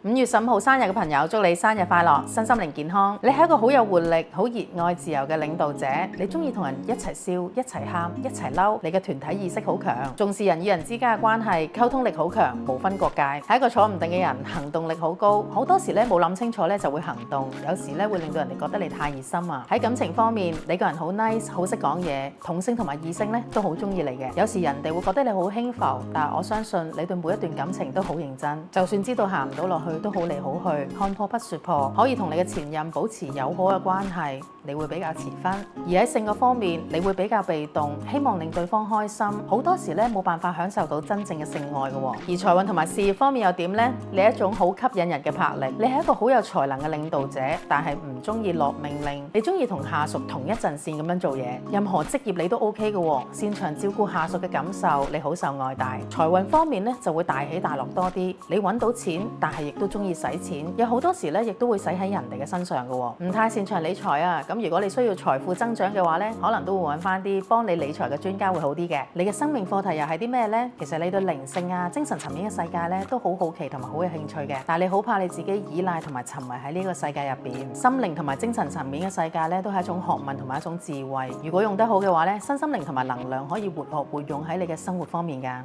5月15號生日嘅朋友，祝你生日快樂，身心靈健康。你係一個好有活力、好熱愛自由嘅領導者，你中意同人一齊笑、一齊喊、一齊嬲。你嘅團體意識好強，重視人與人之間嘅關係，溝通力好強，無分國界。係一個坐唔定嘅人，行動力好高。好多時咧冇諗清楚咧就會行動，有時咧會令到人哋覺得你太熱心啊。喺感情方面，你個人好 nice， 好識講嘢，同性同埋異性咧都好中意你嘅。有時人哋會覺得你好輕浮，但係我相信你對每一段感情都好認真，就算知道行唔到落去。都好嚟好去，看破不說破，可以同你嘅前任保持友好嘅關係，你會比較遲婚。而喺性格方面，你會比較被動，希望令對方開心，好多時咧冇辦法享受到真正嘅性愛嘅。而財運同埋事業方面又點呢？你係一種好吸引人嘅魄力，你係一個好有才能嘅領導者，但係唔中意落命令，你中意同下屬同一陣線咁樣做嘢，任何職業你都 OK 嘅，擅長照顧下屬嘅感受，你好受愛戴。財運方面咧就會大起大落多啲，你揾到錢，但係亦都中意使錢，有好多時咧，亦都會使喺人哋嘅身上嘅喎。唔太擅長理財啊，咁如果你需要財富增長嘅話咧，可能都會揾翻啲幫你理財嘅專家會好啲嘅。你嘅生命課題又係啲咩呢？其實你對靈性啊、精神層面嘅世界咧都好好奇同埋好有興趣嘅，但係你好怕你自己依賴同埋沉迷喺呢個世界入邊。心靈同埋精神層面嘅世界咧都係一種學問同埋一種智慧，如果用得好嘅話咧，身心靈同埋能量可以活學活用喺你嘅生活方面㗎。